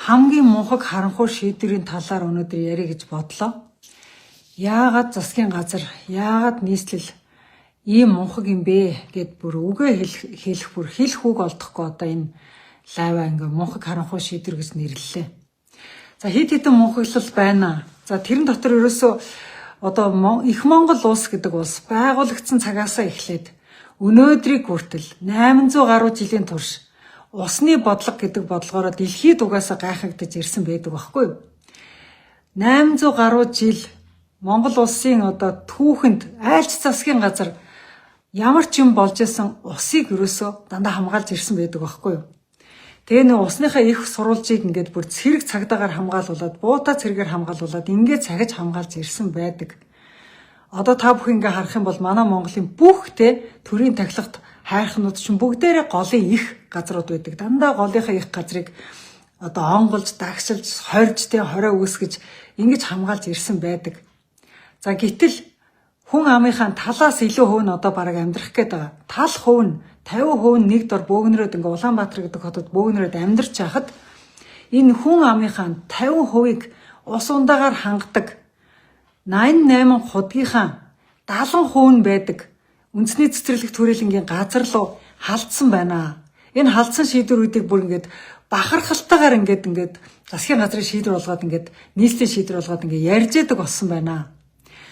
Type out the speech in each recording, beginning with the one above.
хамгийн мунхаг харанхуй шийдвэрийн талаар өнөөдөр ярих гэж бодлоо. Яагаад засгийн газар, яагаад нийслэл ийм мунхаг юм бэ гэд бүр үгээ хэлэх бүр хэлэх үг олдохгүй одоо энэ лайва ингээ мунхаг харанхуй шийдвэр гэж нэрлэлээ. За хэд хэдэн мунхаглал байна. За тэрэн дотор ерөөсөө одоо их Монгол улс гэдэг улс байгуулагдсан цагаасаа эхлээд өнөөдрийг хүртэл 800 гаруй жилийн турш усны бодлого гэдэг бодлогоор дэлхийд угаасаа гайхагдаж ирсэн байдаг байхгүй юу? 800 гаруй жил Монгол улсын одоо түүхэнд айлч засгийн газар ямар ч юм болж исэн усыг ерөөсөө дандаа хамгаалж ирсэн байдаг байхгүй юу? Тэгээ нөө усныхаа их сурвалжийг ингээд бүр цэрэг цагдаагаар хамгаалуулад, буута цэрэгээр хамгаалуулад ингээд цагаж хамгаалж ирсэн байдаг. Одоо та бүхэн ингээ харах юм бол манай Монголын бүх төрийн тахилгад хайрхнууд чинь бүгдээрээ голын их газрууд байдаг. Дандаа голынхаа их газрыг одоо онголж, дагшилж, хорж хороо үүсгэж ингэж хамгаалж ирсэн байдаг. За гэтэл хүн амынхаа талаас илүү хувь нь одоо бараг амьдрах гээд байгаа. Тал хувь нь 50% нэг дор бөөгнөрөөд ингээ Улаанбаатар гэдэг хотод бөөгнөрөөд амьдарч байхад энэ хүн амынхаа 50%-ийг ус ундаагаар хангадаг 88 худгийнхаа 70% нь байдаг үндэсний цэцэрлэг төрөлнгийн газар руу халдсан байна. Энэ халдсан шийдвэрүүдийг бүр ингээд бахархалтайгаар ингээд засгийн газрын шийдвэр болгоод ингээд нийслэлийн шийдвэр болгоод ингээд ярьж яадаг болсон байна.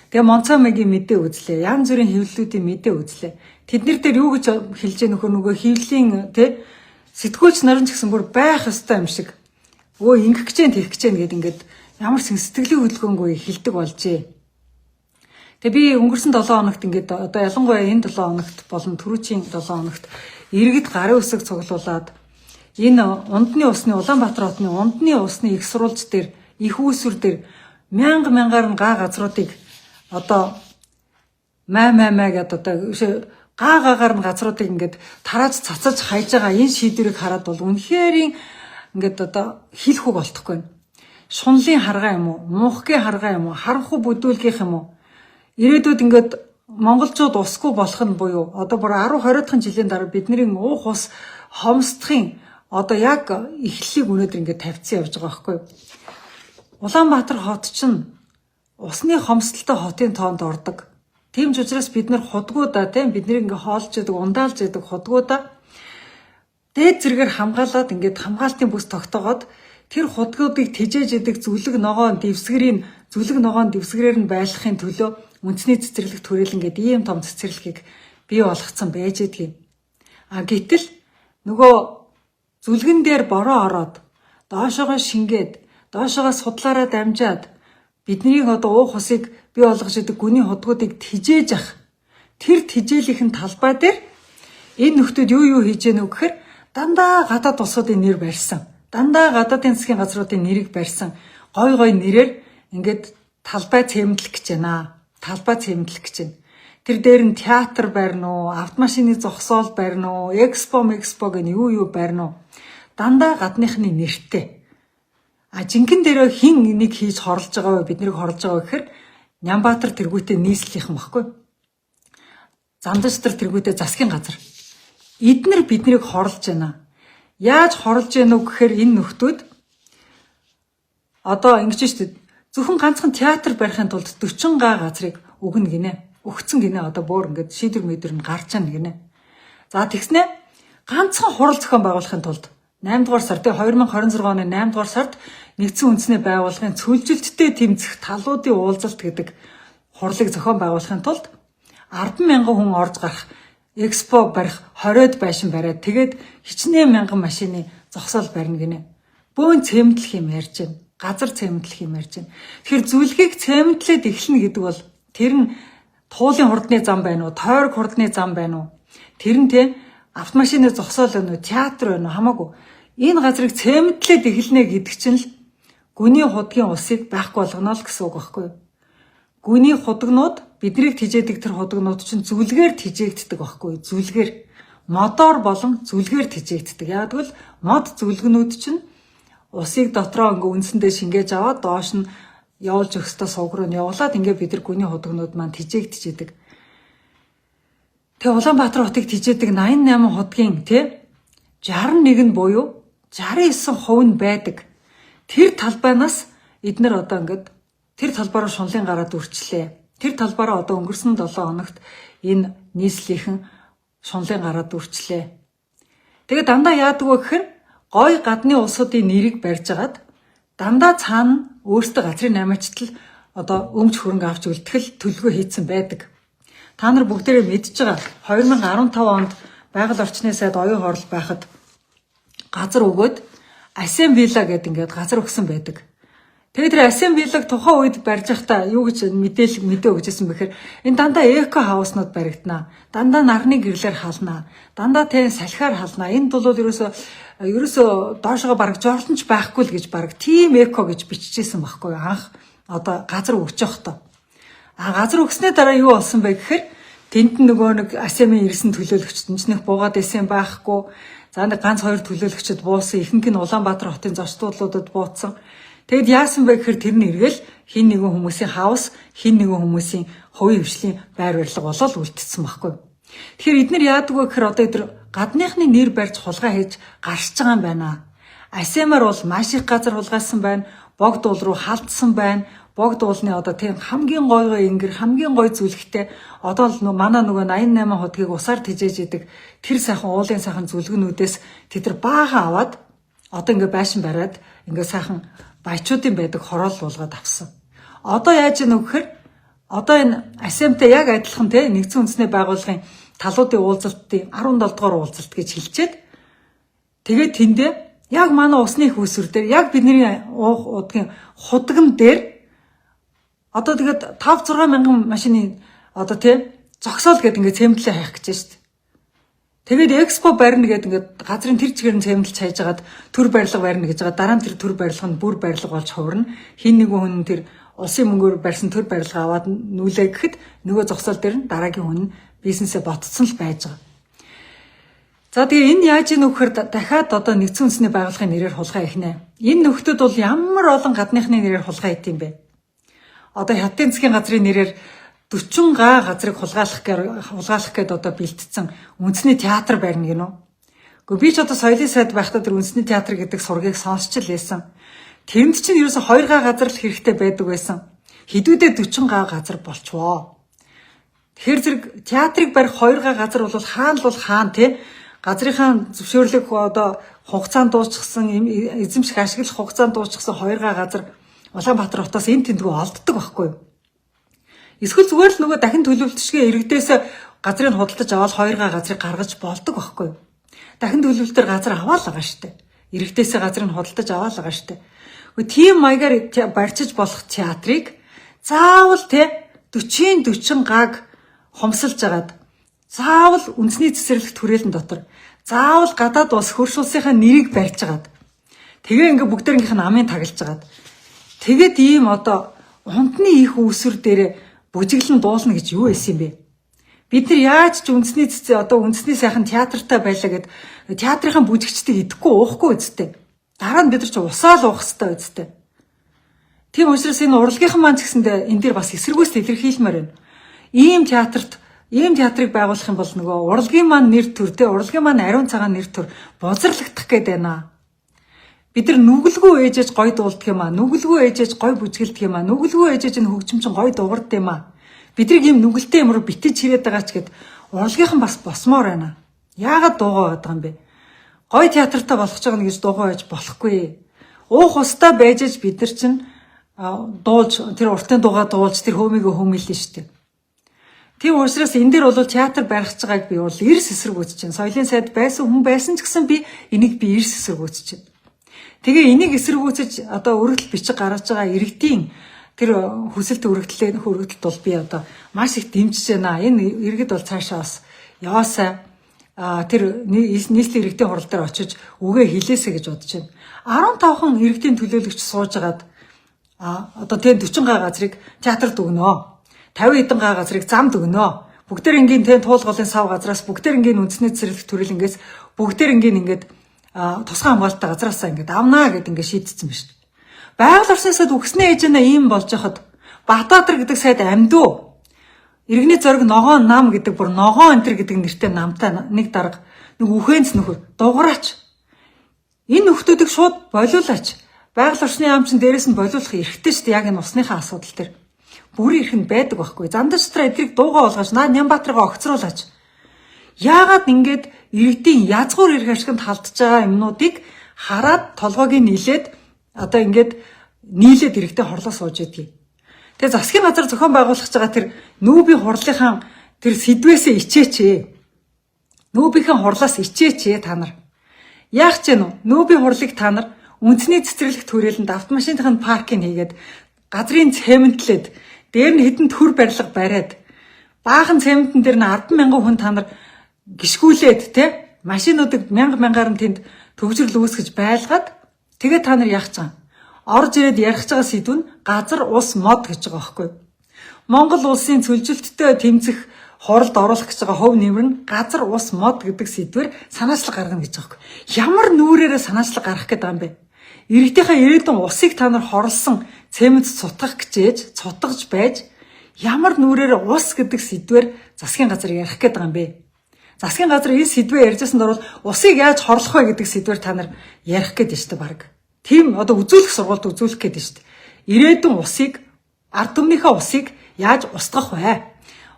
Тэгээ Монцомегийн мэдээ үзлээ. Янз бүрийн хэвлэлүүдийн мэдээ үзлээ. Тэднэр дээр юу гэж хэлж яах нөгөө хэвлэлийн сэтгүүлч нарын ч гэсэн бүр байх ёстой юм шиг. Өө ингэх гэж тэгэх гэж ингээд ямар ч сэтгэлийн хөдөлгөөнгүй хэлдэг болжээ. Тэгээ би өнгөрсөн 7 хоногт ингээд одоо ялангуяа энэ 7 хоногт болон түрүүчийн 7 хоногт иргэд гарын үсэг цуглуулад энэ ундны усны Улаанбаатар хотны ундны усны их сурвалж дээр их үүсвэр дээр мянгаар нь га газруудыг одоо гэдэг одоо гаагаар нь газруудыг ингээд тарааж цацаж хайж байгаа энэ шийдвэрийг хараад бол үнэхээр ингээд одоо хэлэх үг олдохгүй байна. Шунлын харгаа юм уу? Мунхгийн харгаа юм уу? Харанхуй бүдүүлгийнх юм уу? Ирээдүйд ингээд монголчууд усгүй болох нь буюу одоо бүр 10-20 жилийн дараа бидний уух ус хомсдохын одоо яг эхлэлийг өнөөдөр ингээд тавьцсан явж байгаа байхгүй юу? Улаанбаатар хот чинь усны хомсдолтой хотын тоонд ордог. Тийм ч учраас бид нар худгуудаа биднийг ингээ хоолж яадаг, ундаалж яадаг худгуудаа дээд зэрэгээр хамгаалаад ингээд хамгаалтын бүс тогтоогоод тэр худгуудыг тижээж яадаг зүлэг ногоон дэвсгэрээр нь байлгахын төлөө үндэсний цэцэрлэг төрөл ингээд ийм том цэцэрлэгийг бий болгоцсон байж байдгийг. Гэтэл нөгөө зүлгэн дээр бороо ороод доошоогоо шингээд доошоогоо судлаараа дамжаад бидний одоо уух усыг бий болгож идэг гүний худгуудыг тижээж ах. Тэр тижээлийнхэн талбай дээр энэ нөхдүүд юу хийж гэнэ вэ гэхээр дандаа гадаад улсуудын нэр барьсан. Дандаа гадаадын засгийн газруудын нэрийг барьсан. Гой нэрээр ингээд талбай цемэнтлэх гэж байна. Тэр дээр нь театр барьна уу, автомашины зогсоол барьна уу, экспо гэн юу барьна уу. Дандаа гадныхны нэртэй. Жинхэнэ дээрөө хин энийг хийж хорлож байгаа вэ? Биднийг хорлож байгаа гэхээр Нямбаатар тэргүүтээ нийслэлийнхэн баггүй. Замдастар тэргүүтээ засгийн газар. Эднэр биднийг хорлож байна. Яаж хорлож байна уу гэхээр энэ нөхдүүд одоо ингэж шүү дээ. Зөвхөн ганцхан театр барихын тулд 40 га газрыг өгнө гинэ. Өгцөн гинэ одоо бүр ингэж шийдвэр мэдрэр нь гарч ана гинэ. За тэгснэ ганцхан хурал зохион байгуулахын тулд 8 дугаар сар 2026 оны 8 дугаар сард нэгдсэн үндэсний байгууллагын цөлжилттэй тэмцэх талуудын уулзалт гэдэг хурлыг зохион байгуулахын тулд 10,000 хүн орж гарах экспо барих 20-од байшин бариад тэгээд хичнээн мянган машины зогсоол барина гинэ. Бөөн цемэнтлэх юм ярьж байна. Газар цемэнтлэх юм ярьж байна. Тэгэхээр зүлгийг цемэнтлээд эхлэнэ гэдэг бол тэр нь туулын хурдны зам байна уу, тойрог хурдны зам байна уу? Тэр нь автомашины зогсоол байна уу, театр байна уу хамаагүй. Энэ газрыг цемэнтлээд эхэлнэ гэдэг чинь л гүний худгийн усыг байхгүй болгоно л гэсэн үг байхгүй юу? Гүний худгнууд биднийг тижээдэг тэр худгнууд чинь зүлгээр тижээгддэг байхгүй юу? Зүлгээр модоор болон зүлгээр тижээгддэг. Яг тэгвэл мод зүлгнүүд чинь усыг дотроо ингээ үндсэндээ шингээж аваад доош нь явуулж өгсдөө сувг руу нь явуулаад ингээ бид нар гүний худгнууд маань тижээгдчихэд. Тэгээ Улаанбаатар хотыг тижээдэг 88 худгийн 61 нь буюу 69% нь байдаг. Тэр талбайнаас эднэр одоо ингээд тэр талбаараа шунлын гараад үрчлээ. Тэр талбаараа одоо өнгөрсөн 7 хоногт энэ нийслэлийнхэн шунлын гараад үрчлээ. Тэгээд дандаа яадаг вэ гэхээр гой гадны улсуудын нэрийг барьж агаад дандаа цаана өөртөө газрын намайчтал одоо өмч хөрөнгө авч үлтгэл төлгөө хийцэн байдаг. Та нар бүгдээрээ мэдж байгаа 2015 онд байгаль орчны сайд оюун хорол байхад газар өгөөд Асем Вилла гэдэг ингээд газар өгсөн байдаг. Тэгээд тэр Асем Виллаг тухайн үед барьж байхдаа юу гэж мэдээ өгчээсэн бэхээр энэ дандаа эко хауснууд баригдана. Дандаа нарны гэрлэр халнаа. Дандаа тэр салхиар халнаа. Энд бол ерөөсөө доошоо бараг жолтонч байхгүй л гэж бараг тим эко гэж биччихсэн байхгүй анх одоо газар өгч явахдаа. Газар өгснээ дараа юу болсон бэ гэхээр тэнд нөгөө нэг Асемийн ирсэн төлөөлөгчд нэг буугаад исэн байхгүй. За нэг ганц хоёр төлөөлөгчд буусан. Ихэнх нь Улаанбаатар хотын зочдлуудад бууцсан. Тэгэд яасан бэ гэхээр тэр нь эргэл хин нэгэн хүмүүсийн хаус, хин нэгэн хүмүүсийн хувийн хвшлийн байр барилга болол үлдсэн байхгүй. Тэгэхээр эдгээр яадаг вэ гэхээр одоо эдгээр гадныхны нэр барьж хулгай хийж гарч байгаа юм байна. Асемаар бол маш их газар хулгайсан байна. Богд уул руу халдсан байна. Богд уулны одоо тийм хамгийн гой ингэр хамгийн гой зүлгтэй одоо л манай нөгөө 88 хотгийг усаар тижээж идэг тэр сайхан уулын сайхан зүлгэнүүдээс тэд нар баахан аваад одоо ингээ байшин бариад ингээ сайхан баячуудын байдаг хороол болгоод авсан. Одоо яаж ийнө гэхээр одоо энэ Асемтэй яг адилхан те нэгдсэн үндэсний байгууллагын талуудын уулзалтын 17 дугаар уулзалт гэж хэлчихэд тэгээд тэндээ яг манай усны их усүр дээр яг бидний удгийн худагн дээр одоо тэгээд 5-6 мянган машины одоо тийм зогсоол гэдэг ингээд цемэнтлээ хайх гэж шүү дээ. Тэгээд экспо барина гэдэг ингээд газрын тэр чигээр нь цемэнтэлж хайж агаад төр барилга барина гэж байгаа. Дараа нь тэр төр барилга нь бүр барилга болж хувирна. Хин нэгэн хүн тэр улсын мөнгөөр барьсан төр барилга аваад нүүлээ гэхэд нөгөө зогсоол дээр нь дараагийн хүн бизнесээ ботцсон л байж байгаа. За тэгээ энэ яаж ийн нөхөр дахиад одоо нэгдсэн үндэсний байгууллагын нэрээр хулгай ихнэ. Энэ нөхдөд бол ямар олон гадныхны нэрээр хулгай хийх юм бэ? Одоо хятадын засгийн газрын нэрээр 40 га газрыг хулгайлах гээд одоо бэлтцсэн үндэсний театр барина гинөө. Гэхдээ би ч одоо соёлын сайд байхдаа тэр үндэсний театр гэдэг сургийг сонсч л байсан. Тэнд чинь ерөөсө 2 га газар л хэрэгтэй байдаг байсан. Хэдүүдээ 40 га газар болчвоо. Тэгэхээр зэрэг театрыг барих 2 га газар бол хаана тий газрынхаа зөвшөөрлөг одоо хугацаанд дуусчихсан эзэмших ашиглах хугацаанд дуусчихсан 2 га газар Улаанбаатар хотоос энэ тэндгүү олддог байхгүй юу? Эсвэл зүгээр л нөгөө дахин төлөвлөлтшгээ иргэдээс газрыг худалдаж аваад 2 га газрыг гаргаж болдог байхгүй юу? Дахин төлөвлөлтөөр газар аваад байгаа штэ. Иргэдээс газрыг худалдаж аваад байгаа штэ. Гэхдээ тийм маягаар барьчиж болох театрыг заавал те 40 гаг хомсолж агаад заавал үндэсний цэцэрлэгт хүрээлэн дотор заавал гадаад улс хөрш улсынхаа нэрийг барьж агаад тэгээ ингээ бүгдээрнийх нь амын таглаж агаад тэгээд ийм одоо унтны их үүсвэр дээр бүжиглэн дуулна гэж юу байсан юм бэ? Бид нар яаж ч үндэсний цэцээ одоо үндэсний сайхан театртай байлаа гэд театрынхаа бүжигчдийг идэхгүй уухгүй үсттэй. Дараа нь бид нар ч усаал уух хэрэгтэй үсттэй. Тийм учраас энэ урлагийнхан маань ч гэсэндээ энэ дээр бас эсэргүүцэл илэрхийлмээр байна. Ийм театрыг байгуулах юм бол нөгөө урлагийн маань нэр төр те урлагийн маань ариун цагаан нэр төр бузарлагдах гээд байна. Бид нар нүгэлгүй ээжэж гой дуулдаг юм аа. Нүгэлгүй ээжэж гой бүжгэлдэг юм аа. Нүгэлгүй ээжэж энэ хөгжимчин гой дуурдаг юм аа. Бидрийг юм нүгэлтэй юмруу битэж хирээд байгаа ч гэд урлагийнхан бас босмоор байна. Яагаад дуугаа байдаг юм бэ? Гой театртай болох ч байгаа гэж дуугаа байж болохгүй. Уух устаа байжж бид нар чинь дуулж тэр уртын дуугаа дуулж тэр хөөмийгөө хөмөлнө шүү дээ. Тийм учраас энэ дээр бол театр барих ч байгааг би бол эрс эсэргүүцэж чинь. Соёлын сайд байсан хүн байсан ч гэсэн би энийг би эрс эсэргүүцэж чинь. Тэгээ энийг эсэргүүцэж одоо өргөдөл бичиг гаргаж байгаа иргэдийн тэр хүсэлт өргөдлөд бол би одоо маш их дэмжиж байна. Энэ иргэд бол цаашаа бас яваасаа тэр нийслэлийн иргэдийн хурал дээр очиж үгээ хэлээсэ гэж бодож байна. 15хан иргэдийн төлөөлөгч сууж агаад одоо тэр 40 га газрыг театрт өгнө. 50 хэдэн га газрыг замд өгнө. Бүгдээр ингийн тэр туулгалын сав газраас бүгдээр ингийн үндэсний цэцэрлэг төрөлнгээс бүгдээр ингийн ингээд тусгай хамгаалалттай газраасаа ингээд авнаа гэд ингээд шийдсэн байна шүү дээ. Байгаль орчны сайд үгснээ ээжэнэ ийм болж хахад Батбаатар гэдэг сайд амьдуу иргэний зориг ногоон нам гэдэг бүр ногоон энтер гэдэг нэртэй намтай нэг дарга нэг үхэнц нөхөр дугаараач энэ нөхдүүдийг шууд болиулаач Байгаль орчны яам чин дээрээс нь болиулах эрхтэй шүү дээ яг энэ усныхаа асуудал төр. Бүрийн эрх нь байдаг байхгүй. Зандаж дотроо эдрийг дуугаа болгож Нямбаатаргаа огцруулаач. Яагаад ингээд иргэдийн язгуур эрх ашигт халдж байгаа юмнуудыг хараад толгойг нийлээд одоо ингээд нийлээд иргэдэд хорлоо сууж идэгий. Тэгээ засгийн газар зохион байгуулах байгаа тэр нүүбийн хурлынхаа тэр сэдвээсээ ичээч. Нүүбийнхэн хурлаас ичээч та нар. Яах ч юм нүүбийн хурлыг та нар үндэсний цэцэрлэгт хүрээлэнд автомашиныхын паркинг хийгээд газрын цементлээд дээр нь хэдэн төр барилга бариад баахан цементэн дээр нь 10,000 хүн та нар гიშгүүлээд машинуудыг мянгаар нь тэнд төгжрөл үүсгэж байлгаад тэгээ та нар яах ч юм орж ирээд ярих байгаа сэдв нь газар ус мод гэж байгаа байхгүй. Монгол улсын цөлжилттэй тэмцэх хуралд оруулах гэж байгаа хөв нэмэр нь газар ус мод гэдэг сэдвээр санаачлаг гаргана гэж байгаа байхгүй. Ямар нүрээрээ санаачлаг гаргах гэдэг юм бэ? Иргэдийнхээ ирээдүйн усыг та нар хорлсон цемент цутгах гэжээж цутгаж байж ямар нүрээр ус гэдэг сэдвээр засгийн газар ярих гэдэг юм бэ? Засгийн газар энэ сэдвээ ярьжсанд орвол усыг яаж хорлох вэ гэдэг сэдвээр та нар ярих гэдэг шүү дээ баг. Тийм одоо үзүүлэх сургалт үзүүлэх гэдэг шүү дээ. Ирээдүйн усыг ард түмнийхээ усыг яаж устгах вэ?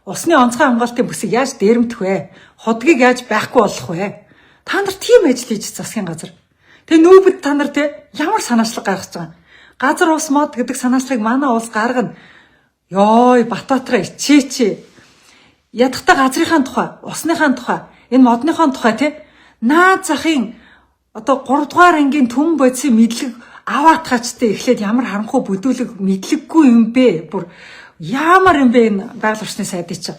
Усны онцгой хамгаалтын бүсийг яаж дээрэмдэх вэ? Худгийг яаж байхгүй болгох вэ? Та нар тийм ажил хийж засгийн газар. Тэгээ нүүбэд та нар ямар санаачлаг гаргаж байгаа. Газар ус мод гэдэг санаачлагыг манай улс гаргана. Йой Батбаатараа ичээч. Ядахтаа газрынхаа тухай, усныхаа тухай, энэ модныхаа тухай наад захын одоо 3 дугаар ангийн түн бодисын мэдлэг аваатгачтай эхлээд ямар харанхуй бүдүүлэг мэдлэггүй юм бэ? Бүр ямар юм бэ энэ байгаль орчны сайдын чинь.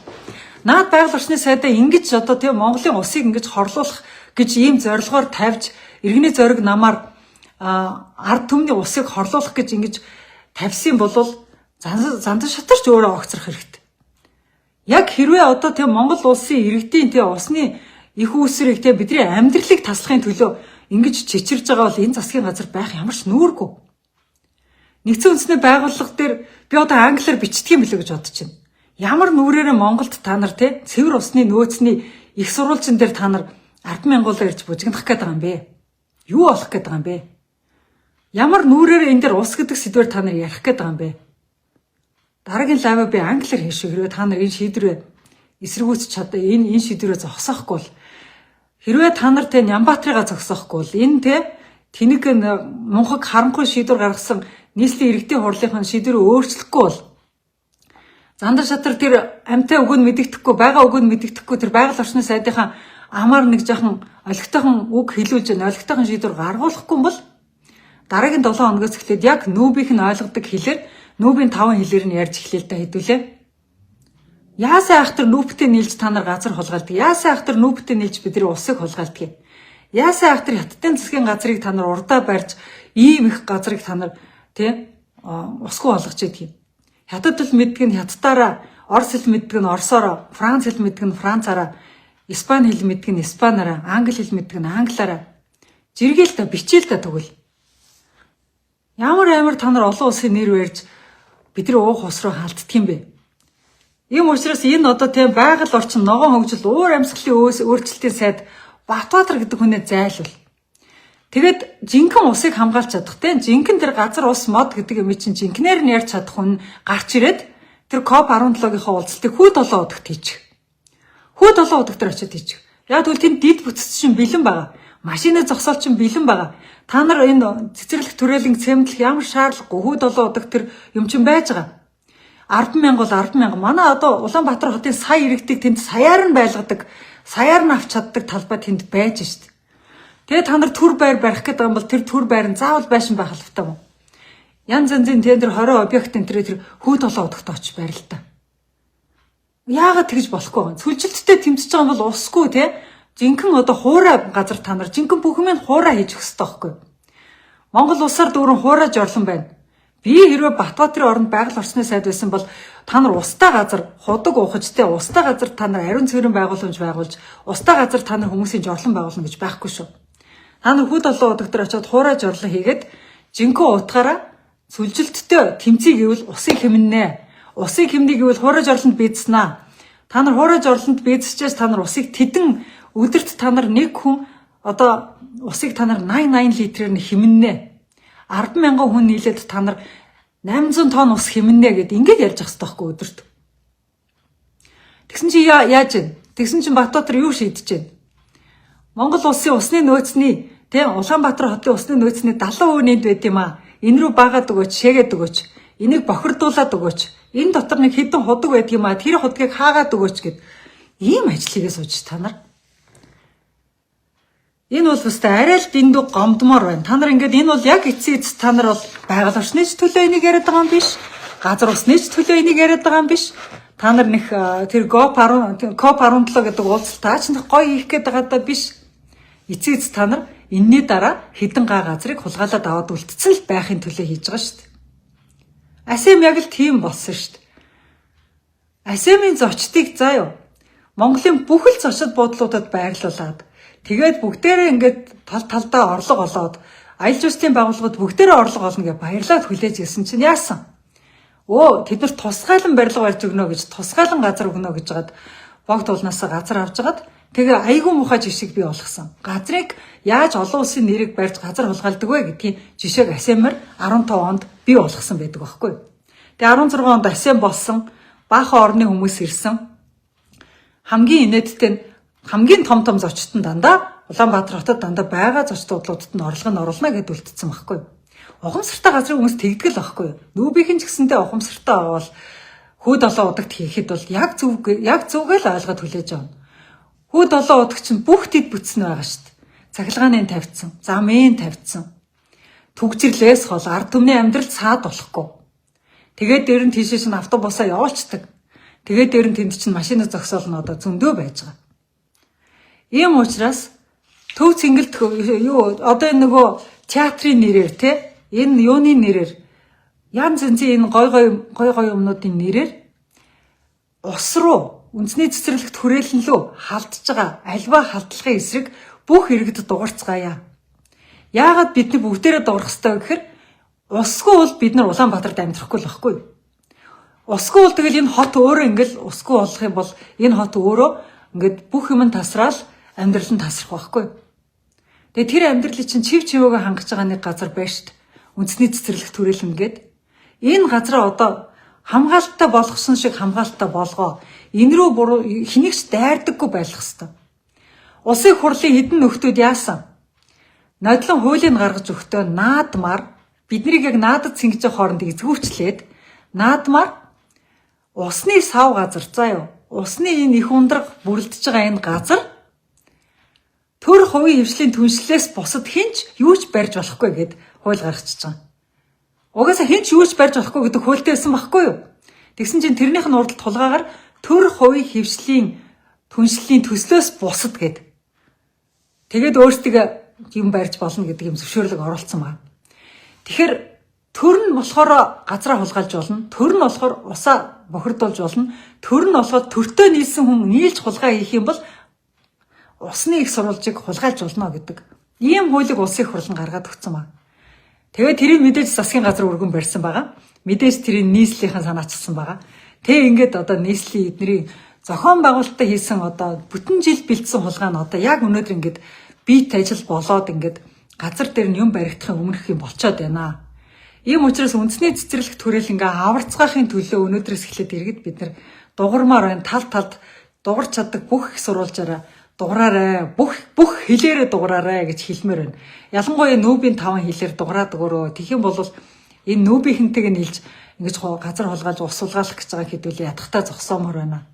Наад байгаль орчны сайдаа ингэж одоо Монголын усыг ингэж хорлуулах гэж ийм зорилгоор тавьж иргэний зориг намаар ард түмний усыг хорлуулах гэж ингэж тавьсан бол зандан шатарч өөрөө огцрох хэрэгтэй. Яг хэрвээ одоо Монгол улсын иргэдийн усны их үүсвэрийг бидний амьдралыг таслахын төлөө ингэж чичирж байгаа бол энэ засгийн газар байх ямар ч нүүргүй. Нэгдсэн үндэсний байгууллага дээр би одоо англиар бичдэг юм билүү гэж бодож байна. Ямар нүрээрээ Монголд та нар цэвэр усны нөөцний их сурвалжин дээр та нар 10,000 ирж бужигдах гэдэг юм бэ? Юу болох гэдэг юм бэ? Ямар нүрээрээ энэ дээр ус гэдэг сэдвээр та нар ярих гэдэг юм бэ? Дараагийн лайв би англиар хийшээ хэрвээ та нар энэ шийдвэрээ эсэргүүцэж чадаа энэ шийдвэрээ зогсоохгүй бол хэрвээ та нар Нямбаатрыгаа зогсоохгүй бол энэ тэнэг мунхаг харанхуй шийдвэр гаргасан нийслэлийн иргэдийн хурлынхаа шийдвэрээ өөрчлөхгүй бол зандар шатар тэр амьтаа өгөөнд мэдэгдэхгүй байгаа өгөөнд мэдэгдэхгүй тэр байгаль орчны сайдынхаа амаар нэг жоохон олигтойхон үг хэлүүлж олигтойхон шийдвэр гаргуулахгүй бол дараагийн 7 хоногоос эхлээд яг нүүбийнх нь ойлгодог хэлээр нүүбийн 5 хэлээр нь ярьж эхлэв та хэдүүлээ. Яасаа ахтар нүүбтэй нийлж та нар газар хулгайлдаг. Яасаа ахтар нүүбтэй нийлж бидний усыг хулгайлдаг. Яасаа ахтар хятадын засгийн газрыг та нар урдаа барьж ийм их газрыг та нар усгүй болгож идэг. Хятад хэл мэддэг нь хятадаараа, орос хэл мэддэг нь орсоор, франц хэл мэддэг нь францаараа, испани хэл мэддэг нь испанаараа, англи хэл мэддэг нь англиараа. Жиргээл та бичээл та тэгвэл. Ямар та нар олон улсын нэр барьж бидний уух ус руу халддаг юм бэ? Ийм учраас энэ одоо байгаль орчин ногоон хөгжил уур амьсгалын өөрчлөлтийн сайд Батбаатар гэдэг хүнээ зайлвал. Тэгэд жинхэнэ усыг хамгаалж чадах жинхэнэ тэр газар ус мод гэдэг юм чинь жинхнээр нь ярьж чадах хүн гарч ирээд тэр COP17-ийнхаа уулзалтыг хүү 7 удагт хийчих. Хүү 7 удагт очиод хийчих. Яг тэгвэл тэнд дид бүтц чинь бэлэн байгаа. Машины зогсоол чинь бэлэн байгаа. Та нар энэ цэцэрлэг төрөлийн цемэнтлэх ямар шаардлагагүй хүү 7 удагт тэр юм чинь байж байгаа. 10,000 бол 10,000. Манай одоо Улаанбаатар хотын сая иргэдийг тэнд саяар нь байлгадаг, саяар нь авч чаддаг талбай тэнд байж шít. Тэгээ та нар төр байр барих гэдэг юм бол тэр төр байр нь заавал байшин байх албатай мó. Янз янзын тэр 20 объект энэ тэр хүү 7 удагт очиж барил та. Яагаад тэгж болохгүй вэ? Сүлжилттэй тэмцэж байгаа юм бол усгүй жинхэнэ одоо хуурай газар та нар жинхэнэ бүх юм хуурай хийж өгөх хэрэгтэй байхгүй. Монгол улсаар дүүрэн хуурай жорлон байна. Би хэрвээ Батбаатарын оронд байгаль орчны сайд байсан бол та нар устай газар худаг уухаж устай газар та нар ариун цэврийн байгууламж байгуулж устай газар та нар хүмүүсийн жорлон байгуулна гэж байхгүй шүү. Та нар хүү 7 удагт очиод хуурай жорлон хийгээд жинхэнэ утгаараа сүлжилттэй тэмцэе гэвэл усыг хэмнэнэ. Усыг хэмнэ гэвэл хуурай жорлонд бийдснэ. Та нар хуурай жорлонд бийдсчээс та нар усыг тэдэн өдөрт та нар нэг хүн одоо усыг та нар 80 литрээр нь хэмнэнэ. 10,000 хүн нийлээд та нар 800 тонн ус хэмнэ гэд ингээд ярьж ах хэрэгтэй байхгүй өдөрт. Тэгсэн чи яаж вэ? Тэгсэн чин Баттбаатар юу шийдэж байна? Монгол улсын усны нөөцний Улаанбаатар хотын усны нөөцний 70% нийт байд юм аа. Энэ рүү багаад өгөөч, шээгээд өгөөч. Энийг бохирдуулаад өгөөч. Энэ дотор нэг хэдэн худаг байдаг юм аа. Тэр худгийг хаагаад өгөөч гэд ийм ажил хийгээ сууж та нар. Энэ бол баста арай л дэндүү гомдмоор байна. Та нар ингээд энэ бол яг эцсийн эц та нар бол байгаль орчны төлөө энийг яриад байгаа юм биш. Газар усны төлөө энийг яриад байгаа юм биш. Та нар нэг тэр COP17 гэдэг уулзалт таач нэг гоё хийх гээд байгаа даа биш. Эцсийн эц та нар энэний дараа хэдэн га газрыг хулгайлаад аваад үлдсэн л байхын төлөө хийж байгаа шүү дээ. АСЕМ яг л тийм болсон шүү дээ. АСЕМ-ийн зочдыг заа юу. Монголын бүх л зочид буудлуудад байрлуулад тэгээд бүгдээрээ ингээд талдаа орлого олоод аялал жуулчлалын байгууллагууд бүгдээрээ орлого олно гэж баярлаад хүлээж ирсэн чинь яасан? Тэд нар тусгайлан барилга барьж өгнө гэж тусгайлан газар өгнө гэж жагаад богд улнаасаа газар авч жагаад тэгээ айгүй муухай жишгийг бий болгосон. Газрыг яаж олон улсын нэрийг барьж газар хулгайлдаг вэ гэдгийг жишээг АСЕМ-аар 15 онд бий болгосон байдаг байхгүй. Тэгээ 16 онд АСЕМ болсон, баахан орны хүмүүс ирсэн. Хамгийн инээдтэй нь хамгийн том зочдод дандаа Улаанбаатар хотод дандаа байгаа зочдуудад нь орлого нь оруулна гэд үлдсэн байхгүй. Ухамсартай газрын хүмүүс тэгдэг л байхгүй. Нүүбийнхэн ч гэсэндээ ухамсартай авал хүүд олон удагт хийхэд бол яг зүгэл ойлгоод хүлээж авна. Хүүд олон удаг чинь бүх тэд бүтсэн байгаа шүү дээ. Цахилгааны тавьдсан, замын тавьдсан. Түгжирлээс хол ард түмний амьдрал цаад болохгүй. Тэгээд дээр нь тийшээ чинь автобусаа явуулцдаг. Тэгээд дээр нь тэнд чинь машины зогсоол нь одоо зөндөө байж байгаа. Ийм учраас төв цэнгэлт одоо энэ нөгөө театрын нэрээр энэ юуны нэрээр янз янзын энэ гой юмнуудын нэрээр ус руу үндэсний цэцэрлэгт хүрээлэн лөө халдж байгаа альва халдлагын эсрэг бүх иргэд дугарцгаая. Яагаад бидний бүгдээрээ дуурах ёстой гэхээр усгүй бол бид нар Улаанбаатарт амьдрахгүй л байхгүй. Усгүй бол тэгэл энэ хот өөрөө ингээл усгүй болох юм бол энэ хот өөрөө ингээд бүх юм тасраал амьдрал нь тасрах байхгүй. Тэгээ тэр амьдралыг чинь чив чивээгөө хангаж байгаа нэг газар байна шүү дээ. Үндэсний цэцэрлэгт хүрээлэн гээд энэ газараа одоо хамгаалттай болгосон шиг хамгаалттай болгоо. Энэ рүү буруу хэнийгч дайрдаггүй байх хэвээр. Улсын хурлын хэдэн нөхдүүд яасан? Нодлон хуулийг гаргаж өгтөө наадмаар биднийг яг наадад цэнгэж хооронд эзгүүчлээд наадмаар усны сав газар заа юу. Усны энэ их ундраг бүрлдэж байгаа энэ газар төр хувийн хвшлийн түншлээс бусад хинч юу ч барьж болохгүй гэд хууль гаргачихж байгаа. Угаасаа хинч юу ч барьж болохгүй гэдэг хуультай байсан байхгүй юу? Тэгсэн чинь тэрнийх нь уралд тулгаагаар төр хувийн хвшлийн түншлийн төслөөс бусад гэд. Тэгээд өөрсдөө юм барьж болно гэдэг юм зөвшөөрлөг оруулсан байна. Тэгэхээр төр нь болохоор газраа хулгайлж болно. Төр нь болохоор усаа бохирдуулж болно. Төр нь болохоор төртөө нийлсэн хүн нийлж хулгай хийх юм бол усны их сурвалжийг хулгайлж болно гэдэг. Ийм хуулийг улсын хурл нь гаргаад өгсөн байна. Тэгээд тэрийг мэдээж засгийн газар өргөн барьсан байгаа. Мэдээж тэрийг нийслэлийн санаачилсан байгаа. Тэг ингээд одоо нийслэлийн эднэрийн зохион байгуулалттай хийсэн одоо бүтэн жил бэлдсэн хулгай нь одоо яг өнөөдөр ингээд биет ажил болоод ингээд газар дээр нь юм баригдахын өмнөх юм болцоод байна. Ийм учраас үндэсний цэцэрлэгт хүрэл ингээ аварцгаахын төлөө өнөөдрөөс эхлээд иргэд бид нар дугармаар байна. Талд дугарч чаддаг бүх их сурвалжаараа дуграарай. Бүх хэлээрээ дуграарай гэж хэлмээр байна. Ялангуяа нүүбийн 5 хэлээр дуграад өгөөрөө. Тэгэх юм бол энэ нүүбийнхэнтэйг нь хэлж ингэж газар хулгайлж ус сулгаалах гэж байгаа хэдүүлээ ядахтаа зогсоомор байна.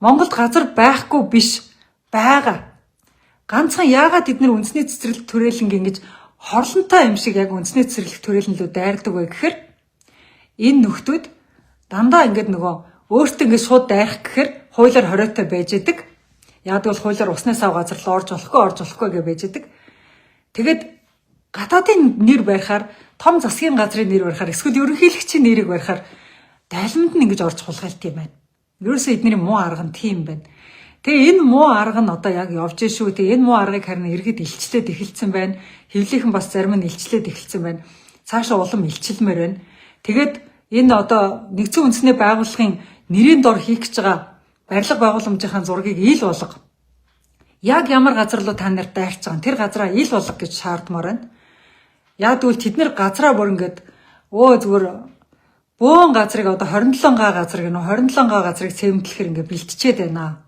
Монголд газар байхгүй биш байгаа. Ганцхан яагаад бид нар үндэсний цэцэрлэгт түрээлэнг ингэж хорлонтой юм шиг яг үндэсний цэцэрлэгт түрээлэнлүү дайрдаг вэ гэхээр энэ нөхдүүд дандаа ингэж нөгөө өөртөө ингэж шууд дайрах гэхээр хуулиар хориотой байж идэг. Яг бол хуулиар усны сав газар руу орж болохгүй гэж байж идэг. Тэгээд гадаадын нэр барихаар том засгийн газрын нэр барихаар эсвэл ерөнхийлөгчийн нэрийг барихаар дайлманд нь ингэж орж хулгайлт юм байна. Ерөөсөө эдний муу арга нь тийм байна. Тэгээ энэ муу арга нь одоо яг явж шүү. Тэгээ энэ муу аргыг харин иргэд илчлээд эхэлсэн байна. Хэвлийнхэн бас зарим нь илчлээд эхэлсэн байна. Цаашаа улам илчилмээр байна. Тэгээд энэ одоо нэгдсэн үндэсний байгууллагын нэрийн дор хийх гэж байгаа барилга байгууламжийн зургийг ил болго. Яг ямар газар руу та нарт дайрч байгаа тэр газараа ил болго гэж шаардмаар байна. Яа тэгвэл тэд нэр газраа бүр ингээд зүгээр бөөн газрыг одоо 27 га газар гэнэ 27 га газрыг цэвэмтлэхээр ингээд бэлтчихэд байна.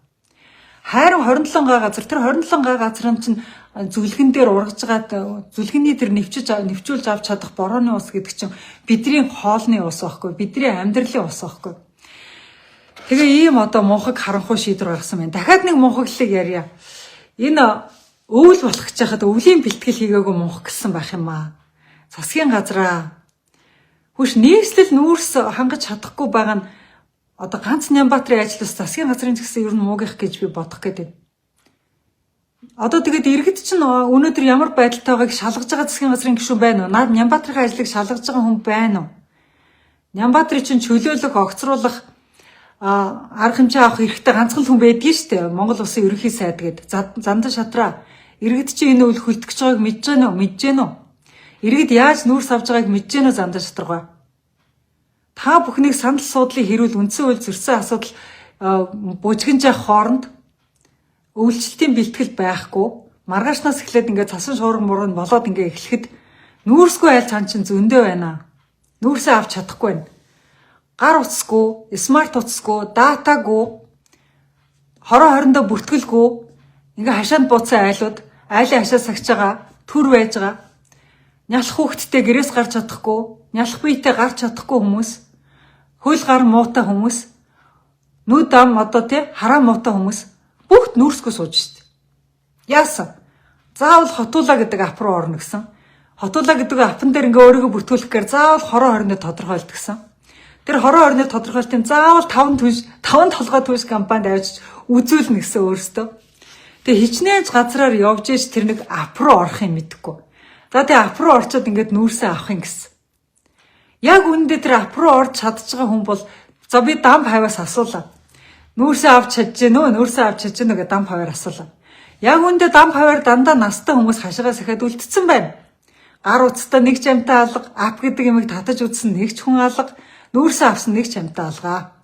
Хайрын 27 га газар тэр 27 га газрын чинь зүлгэн дээр ургаж байгаа зүлгэний тэр нэвчүүлж авч чадах борооны ус гэдэг чинь бидний хоолны ус байхгүй бидний амьдралын ус байхгүй. Тэгээ ийм одоо мунхаг харанхуй шийдвэр гаргасан байна. Дахиад нэг мунхаглалыг ярья. Энэ өвөл болох гэж хахад өвлийн бэлтгэл хийгээгүй мунхаг гэсэн байх юм аа. Засгийн газраа хүш нийслэл нүүрс хангаж чадахгүй байгаа нь одоо ганц Нямбатрын ажлаас засгийн газрын згсэн ер нь муугих гэж би бодох гэдэг. Одоо тэгээд иргэд чинь өнөөдөр ямар байдалтайгааг шалгаж байгаа засгийн газрын гишүүн байна уу? Наад Нямбатрын ажлыг шалгаж байгаа хүн байна уу? Нямбатрын чинь чөлөөлөх, огцруулах арга хэмжээ авах хэрэгтэй ганцхан хүн байдгийг шүү дээ. Монгол улсын ерөнхий сайд гээд зандан шатраа иргэд чинь энэ үйл хүлтгэж байгааг мэдж гэнэ үү? Мэдж гэнэ үү? Иргэд яаж нүүрс авж байгааг мэдж гэнэ үү зандан шатргаа? Та бүхнийг санал суудлын хэрүүл үндсэн үйл зөрсөн асуудал бужигнж явах хооронд өвлөлтийн бэлтгэл байхгүй маргаашнаас эхлээд ингээд цасан шуурга мурган болоод ингээд эхлэхэд нүүрсгүй айл цан чин зөндөө байна. Нүүрсээ авч чадахгүй байна. Гар утасгүй, смарт утасгүй, датагүй, хороо хориндоо бүртгэлгүй ингээ хашаанд бууцсан айлууд айлын хашаа сагж байгаа, түр байж байгаа. Нялх хүүхдтэй гэрээс гарч чадахгүй, нялх биетэй гарч чадахгүй хүмүүс, хөл гар муутай хүмүүс, нүд ам одоо хараа муутай хүмүүс бүгд нүүрсгүй сууж штт. Яасан? Заавал хотуула гэдэг ап руу орно гэсэн. Хотуула гэдэг апн дээр ингээ өөрийгөө бүртгүүлэхээр заавал хороо хориндоо тодорхойлт гэсэн. Тэр хороо хориндоо тодорхойлтын заавал 5 толгой түнш компанид авчиж үзүүлнэ гэсэн өөрөөсөө. Тэгээ хичнээн газраар явж иж тэр нэг ап руу орох юм мэдэхгүй. За тэгээ ап руу орчоод ингээд нүүрсээ авах юм гэсэн. Яг үүндээ тэр ап руу орж чадж байгаа хүн бол за би дам хаваас асуулаа. Нүүрсээ авч чадж гэнэ үү? Нүүрсээ авч чадж гэнэ гэдэг дам хаваар асуулаа. Яг үүндээ дам хаваар дандаа настай хүмүүс хашаагаас ахаад үлдсэн байна. Гар утастай нэг жамтай алга, ап гэдэг юмыг татаж үзсэн нэг ч хүн алга, нүүрсээ авсан нэг жамтай алгаа.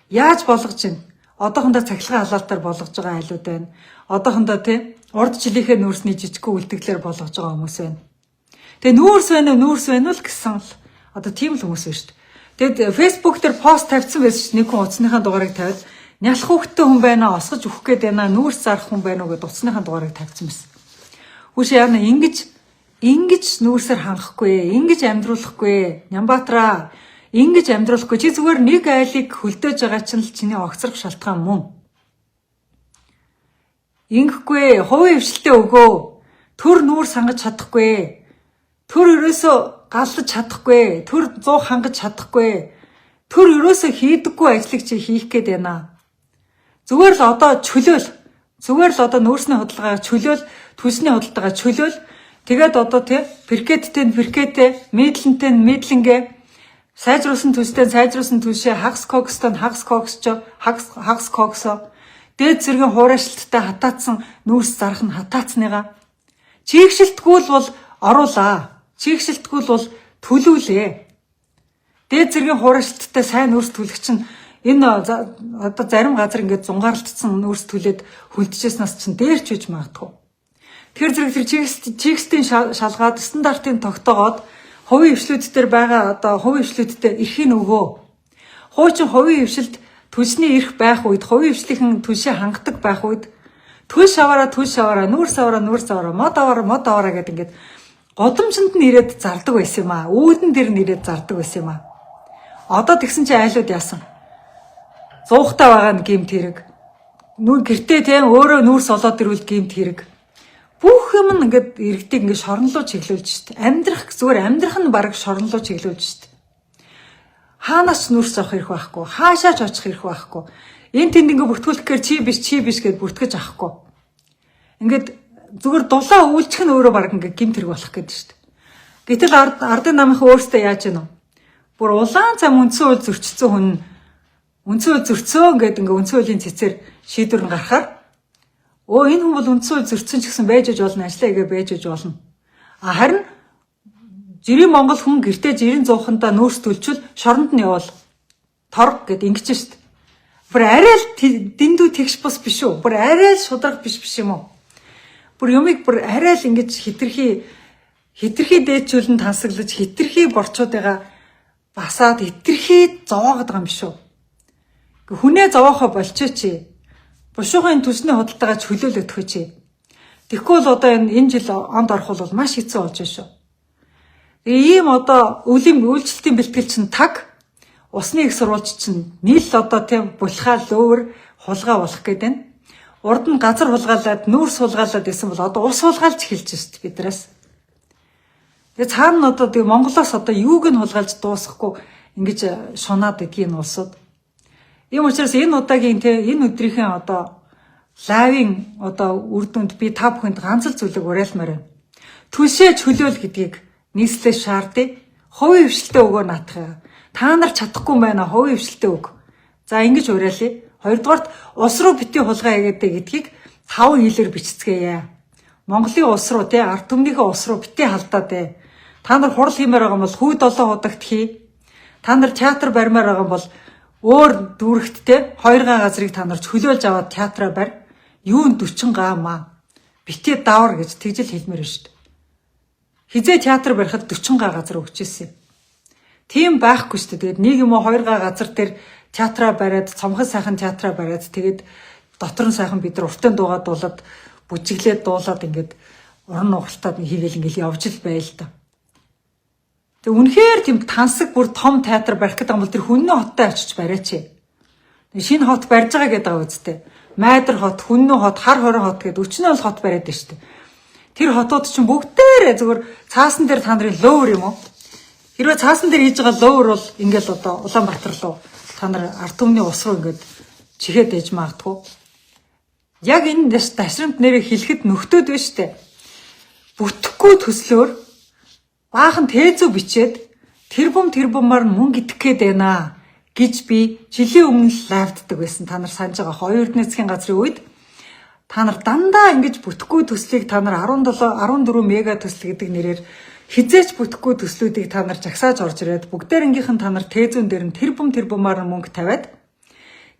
Яаж болгож гин? Одоохондоо цахилгаан халаалтаар болгож байгаа айлууд байна. Одоохондоо урд жилийнхээ нүүрсний жижигхэн үлдэгдлэр болгож байгаа хүмүүс байна. Тэгээ нүүрс байна уу гэсэн л одоо тийм л хүмүүс байна шүү дээ. Тэгэд Facebook дээр пост тавьсан байсан чинь нэг хүн утасныхаа дугаарыг тавиад нялх хүүхдтэй хүн байна, осгож өгөх гээд байна, нүүрс зарах хүн байна уу гэдээ утасныхаа дугаарыг тавьсан байсан. Хүш яана ингэж нүүрсээр хангахгүй, ингэж амьдруулахгүй, Нямбатраа ингэж амьдруулахгүй. Чи зүгээр нэг айлыг хөлдөөж байгаа чинь л чиний огцрох шалтгаан мөн. Ингэхгүй, хувийн хвшилтээ өгөө. Төр нүүрс хангаж чадахгүй. Төр ерөөсөө галлаж чадахгүй. Төр 100 хангаж чадахгүй. Төр ерөөсөө хийдэггүй ажлыг чи хийх гээд байна. Зүгээр л одоо чөлөөл. Зүгээр л одоо нүүрсний худалдаагаа чөлөөл, төлсний худалдаагаа чөлөөл. Тэгээд одоо перкеттэй, мэдлэнтэй, сайжруулсан төлстэй, сайжруулсан төлшөө, хагас кокстой, хагас коксо. Дээд зэргийн хуурайшилттай хатаацсан нүүрс зарах нь хатаацныгаа. Чигшилтгүй бол оруулаа. Чигшилтгүй бол төлүүлээ. Дээд зэргийн хуурайшилттай сайн нүүрс төлөх чинь энэ одоо зарим газар ингээд зунгаарлагдсан нүүрс төлөөд хөлдөжсэнээс чинь дээрч үж магадгүй. Тэгэхээр зэрэг чигстийн шалгаад стандартын тогтоогоод хувийн хвшлүүд дээр байгаа одоо хувийн хвшлүүдтэй эрхийг өгөө. Хуучин хувийн хвшилд төлсний эрх байх үед, хувийн хвшлийн төлшөө хангадаг байх үед төлш аваараа, нүүрс аваараа, мод аваараа гэдэг ингээд годомжинд нь ирээд зардаг байсан юм аа. Үүдэн дээр нь ирээд зардаг байсан юм аа. Одоо тэгсэн чинь айлууд яасан? Зуухтай байгаа нь гэмт хэрэг. Гэртээ өөрөө нүүрс олоод ирвэл гэмт хэрэг. Бүх юм ингээд иргэдийг ингээд шорнолоо чиглүүлж штт. Зүгээр амьдрах нь бараг шорнолоо чиглүүлж штт. Хаанаас ч нүүрс авах хэрэг байхгүй. Хаашаач очих хэрэг байхгүй. Энд тэнд ингээд бүртгүүлэхээр чи биш гэд бүртгэж авахгүй. Ингээд зүгээр дулаа үйлчлэх нь өөрөө бараг ингээд гэмт хэрэг болох гэдэг штт. Гэтэл ардын намынхаа өөртөө яаж гэнэ вэ? Бүр улаан цам үндсэн үйл зөрчсөн хүн үндсэн үйл зөрчсөн гэдэг ингээд үндсэн үеийн цэцээр шийдвэр гаргахаар энэ хүн бол үндсэн үйл зөрчсөн ч гэсэн байж болно, ажиллаа игээ байж болно. Харин жирийн Монгол хүн гэртээ жирийн зуухандаа нүүрс төлчвөл шоронд нь явал торг гэд ингэж штт. Бүр арай л дэндүү тэгш бус биш үү? Бүр арай л шударга биш юм уу? Бүр юмыг бүр арай л ингэж хитрхи хитрхи дээдчүүлэн тансаглаж хитрхи борчуудыгаа басаад хитрхи зовоогод байгаа юм биш үү? Хүнээ зовоохоо болчихооч. Бушуухан төсний худалдаагаа чөлөөлөд өгөөч. Тэгэхгүй бол одоо энэ жил онд орох бол маш хэцүү болж байна шүү. Ийм одоо өвлийн үйлчлэлтийн бэлтгэл чинь таг, усны их сурвалж чинь нийл одоо тийм булхаа лөөвөр хулгай болох гээд байна. Урд нь газар хулгаалаад, нүүрс хулгаалаад байсан бол одоо ус хулгаалж эхэлж байна биднээс. Тэгээ цаана одоо тэгээ Монголоос одоо юуг нь хулгайлж дуусгахгүй ингэж шунаад идэх энэ улсууд. Ийм учраас энэ удаагийн энэ өдрийнхээ одоо лайвын одоо үр дүнд би та бүхэнд ганц л зүйлийг уриалмаар байна. Түлшээ чөлөөл гэдгийг нийслэлээ шаардъя. Хувийн хвшилтээ өгөө наатах. Та нар чадахгүй байна хувийн хвшилтээ өг. За ингэж уриалъя. Хоёрдугаарт ус руу бити хулгай хийгээдэ гэдгийг 5 хэлээр бичцгээе. Монголын ус руу ард түмнийхээ ус руу бити халдаад ээ. Та нар хурал хиймээр байгаа бол хүү 7 худагт хий. Та нар театр барьмаар байгаа бол өөр дүүрэгт 2 газрыг та нар чөлөөлж аваад театраа барь. Юунд 40 гаамаа. Бити давар гэж тэгжэл хэлмээр байна шүү дээ. Хизээ театр барихад 40 газар өгч ирсэн юм. Тийм байхгүй шүү дээ. Тэгээд нэг юм уу 2 газар дээр театраа бариад, цомхон сайхан театраа бариад тэгээд дотор нь сайхан бид нар уртын дуугаа дуулаад, бүжиглээд дуулаад ингээд уран нугалтад хийгээл ингээд явж л байл та. Тэг үнэхээр тийм тансаг бүр том театр барих гэдэг юм бол тэр Хүннү хоттой очиж бариач. Шинэ хот барьж байгаа гэдэг байгаа үстэй. Майдар хот, Хүннү хот, Хар хорон хот гэдэг 40 хот бариад байна шүү дээ. Тэр хотууд чинь бүгдээрээ зүгээр цаасан дээр та нарын лөөвөр юм уу? Хэрвээ цаасан дээр хийж байгаа лөөвөр бол ингээд одоо Улаанбаатар руу та нар ард түмний ус руу ингээд чихээд ээж магадгүй. Яг энэ ташрамт нэрээ хэлэхэд нөхдөд байна шүү дээ. Бүтэхгүй төслөөр баахан тээзүү бичээд тэрбумаар мөнгө идэх гээд байна гэж би жилийн өмнө лайвддаг байсан. Та нар санаж байгаа хоёр эрдэнэ засгийн газрын үед та нар дандаа ингэж бүтэхгүй төслийг та нар 14 мега төсөл гэдэг нэрээр хизээч бүтэхгүй төслүүдийг та нар жагсааж орж ирээд бүгдээрнгийнх нь та нар тээзүүн дээр нь тэрбумаар мөнгө тавиад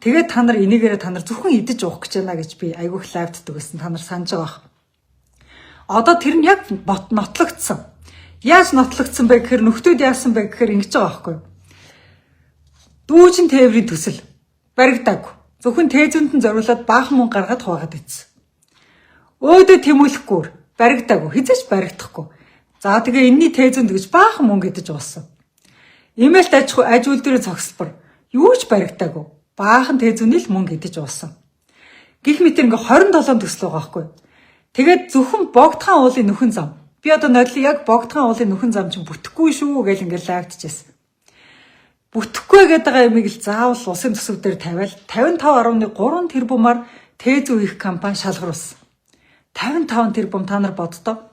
тэгээд та нар энийгээрээ та нар зөвхөн идэж уух гэж байна гэж би айгүйх лайвддаг байсан. Та нар санаж байгаа. Одоо тэр нь яг нотлогдсон. Яаж нотлогдсон бэ гэхээр нөхдүүд яасан бэ гэхээр ингэж байгаа байхгүй. Дүүжин тээврийн төсөл баригдаагүй. Зөвхөн тээзүүнд нь зориулаад баахан мөнгө гаргаад хуваагаад ийцсэн. Өөдөө тэмүүлэхгүй баригдаагүй. Хизээч баригдахгүй. За тэгээ энэний тээзүүнд гэж баахан мөнгө идэж уусан. Имэйлт аж үйлдвэрийн цогцлбор юу ч баригдаагүй. Баахан тээзүүний л мөнгө идэж уусан. Гэх мэт ингээ 27 төсөл байгаа байхгүй. Тэгээд зөвхөн богдхан уулын нөхөн зам. Би одоо нодлоо яг богдхан уулын нөхөн зам чинь бүтэхгүй шүү гэж ингээ лайвдчихсэн. Бүтэхгүй гэдэг байгаа юмыг л заавал улсын төсөв дээр тавиал 55.3 тэрбумаар тээзүү хийх компани шалгаруулсан. 55 тэрбум та нар боддоо.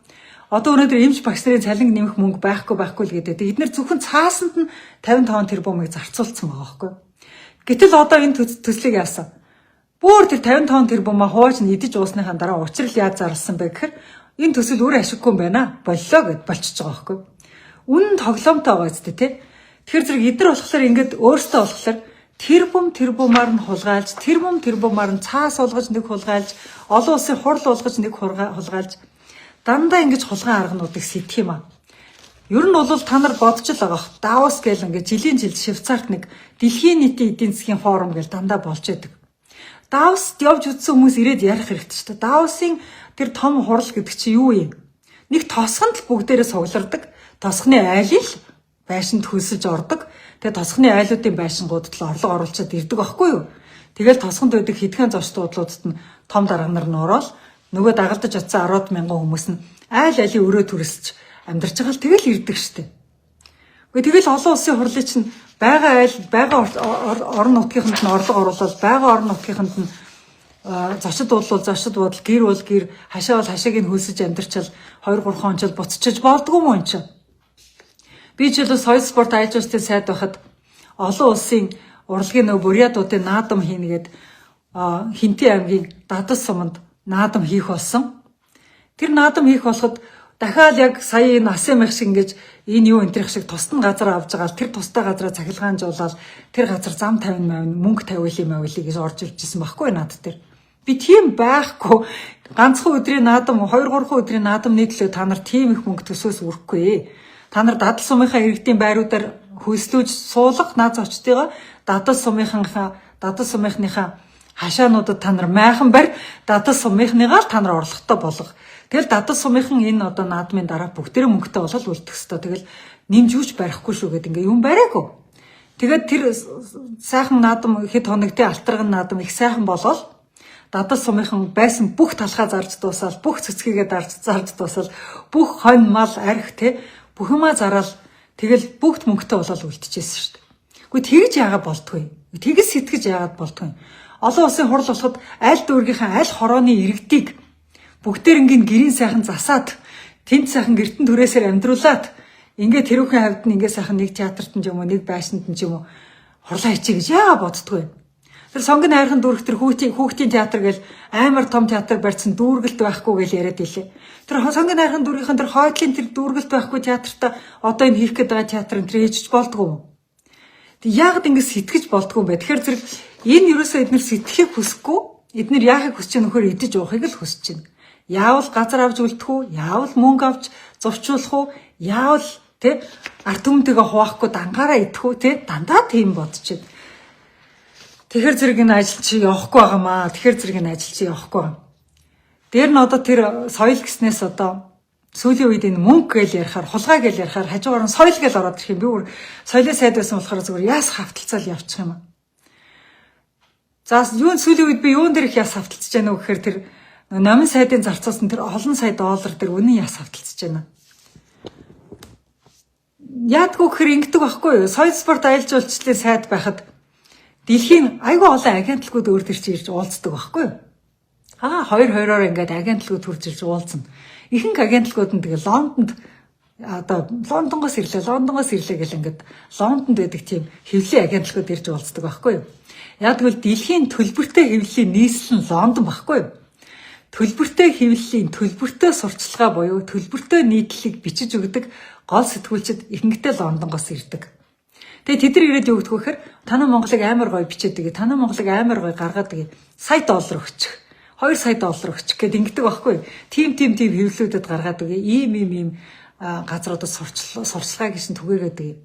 Одоо өнөөдөр эмч багш нарын цалин нэмэх мөнгө байхгүй л гэдэг. Эдгээр зөвхөн цаасанд нь 55 тэрбумыг зарцуулсан байгаа байхгүй. Гэтэл одоо энэ төслийг яасан? Бүр тэр 55 тэрбумаа хувааж нь идэж уусныхаа дараа учрал яаж зарласан бэ гэхээр энэ төсөл өөр ашиггүй юм байна. Боллоо гэд болчихж байгаа байхгүй. Үнэн тоглоомтой байгаа зү тэ. Тэгэхээр зэрэг эдгээр болохоор ингээд өөртөө болохоор тэрбумаар нь хулгайлж, тэрбумаар нь цаас уулгаж нэг хулгайлж, олон улсын хурал уулгаж нэг хулгайлж дандаа ингэж хулгай аргануудыг сэтгэх юм аа. Ер нь бол та нар бодож л байгаа. Давос гэл ингээд жилийн жил Швейцарт нэг дэлхийн нийтийн эдийн засгийн форум гэл дандаа болж байдаг. Давост явж үзсэн хүмүүс ирээд ярих хэрэгтэй шүү дээ. Давосын тэр том хурал гэдэг чи юу юм? Нэг тосгонд л бүгдээрээ суглардаг. Тосгоны айлын л байшинд хөлсөж ордог. Тэгээ тосгоны айлуудын байшингуудад л орлого оруулчаад ирдэг байхгүй юу? Тэгэл тосгонд байдаг хэдхэн зочдуудад нь том дарга нар нь ороод нөгөө дагалдаж атсан 10 мянган хүмүүс нь айл өрөө төрөлсөж амьдарч байгаа л тэгэл ирдэг штеп. Гэхдээ тэгэл олон улсын хурлын чинь байгаа орон нутгийнханд нь орлого оруулаад байгаа орон нутгийнханд нь зочид буудал гэр бол гэр хашаа бол хашааг нь хөлсөж амьдарчаал 2-3 хончол буцчих болдгоо юм энэ чинь. Би ч л соёл спорт айлчуулалтын сайд байхад олон улсын урлагийн нөгөө бурятуудын наадам хийнгээд Хинтээ аймгийн Дадас суманд наадам хийх болсон. Тэр наадам хийх болоход дахиад яг сая энэ АСМ-х шиг ингэж энэ юу энтрих шиг тусдан газар авж байгаа л тэр тустай газараа цахилгаанжуулаад тэр газар зам 50 мөнгө тавиулъя гэж орж иржсэн байхгүй надад тэр. Би тийм байхгүй. Ганцхан өдрийн наадам 2-3 өдрийн наадам нийтлээ та нар тийм их мөнгө төсөөс үрхгүй. Та нар дадал сумынхаа иргэдийн байруудаар хөөслөж суулгах наад зочдыгаа дадал сумынхныхаа хашаануудад та нар майхан барь, дадал сумынхныгаа та нар орлоготой болгох. Тэгэл дадал сумынхан энэ одоо наадмын дараа бүгдээрээ мөнгөтэй болол үлдэх хэвээр. Тэгэл нэмж юуч барихгүй шүү гэдэг ингээ юм бариагүй. Тэгээд тэр сайхан наадам хэд хоног тий алтарган наадам их сайхан болол дадал сумынхан байсан бүх талхаа зарж дуусаад, бүх цэцгийгээ зарж дуусаад, бүх хонь мал арх тий бүх юмаа зараал тэгэл бүгд мөнгөтэй болол үлдчихсэн шүү дээ. Гэхдээ тэгж яагаад болдгүй? Тэгж сэтгэж яагаад болдгүй? Олон улсын хурал болоход аль дүүргийнхаа аль хорооны иргэдийг бүгдээр ингийн гэрийн сайхан засаад, тэнд сайхан гертэн түрээсээр амьдруулад, ингээд тэрүүхэн хавьд нь ингээд сайхан нэг театрт нь ч юм уу, нэг байшинд нь ч юм уу хурлаа хийчих гэж яагаад боддгүй? Тэр сонгон хайрхан дүүрэг тэр хүүхдийн театр гэл амар том театр барьсан дүүргэлт байхгүй гэж яриад илээ. Тэр сонгон хайрхан дүүргийнхэн тэр хойдлын тэр дүүргэлт байхгүй театрта одоо энэ хийх гээд байгаа театр энэ хийж болдгоо юм. Тэг яагаад ингэ сэтгэж болдгоо юм бэ? Тэгэхээр зэрэг энэ ерөөсөө эднэр сэтгэхийг хүсэхгүй, эднэр яахыг хүсэж байгаа нөхөр идэж уухыг л хүсэж байна. Яавал газар авч үлдэх үү? Яавал мөнгө авч зурчуулах уу? Яавал тэ ард түмэнтэйгээ хуваахгүй дангаараа идэх үү? Тэ дандаа тийм бодож байна. Тэгэхэр зэрэг энэ ажил чи явахгүй байгаамаа. Тэгэхэр зэрэг энэ ажил чи явахгүй байгаа. Дээр нь одоо тэр соёл гэснээс одоо сүүлийн үед энэ мөнгө гэж ярихаар, хулгай гэж ярихаар хажуугаар нь соёл гэж ороод ирэх юм. Би өөр соёлын сайд байсан болохоор зүгээр яас хавталцаал явчих юм аа. За юун сүүлийн үед би юун дээр их яас хавталцаж байна вэ гэхээр тэр номын сайдын зарцуулсан тэр олон сая доллар тэр үнэн яас хавталцаж байна. Яадгүй гэхээр ингэдэг байхгүй юу? Соёл спорт аялал жуулчлалын сайд байхад дэлхийн айгүй олон агентлагууд өөр төр чи ирж уулздаг байхгүй юу? Хоёр-хоёроор ингээд агентлагууд төрж ирж уулзна. Ихэнх агентлагууд нь тэгээ Лондонд одоо Лондонгоос ирлээ гэл ингээд Лондонд байдаг тийм хэвлэлийн агентлагууд ирж уулздаг байхгүй юу? Яг тэгвэл дэлхийн төлбөртэй хэвлэлийн нийслэл нь Лондон байхгүй юу? Төлбөртэй хэвлэлийн төлбөртэй сурталчилгаа буюу төлбөртэй нийтлэлийг бичиж өгдөг гол сэтгүүлчид ихэнхдээ Лондонгоос ирдэг. Тэгээ тэд нар ирээд юу гэдг вэ гэхээр танай Монголыг амар гоё бичээд өгье. Танай Монголыг амар гоё гаргаад өгье. $100 өгчих. $200 өгчих гэд ингэдэг байхгүй юу? Тим хэвлэлүүдэд гаргаад өгье. Ийм газруудад сурчлагаа гэсэн түгээгээд өгье.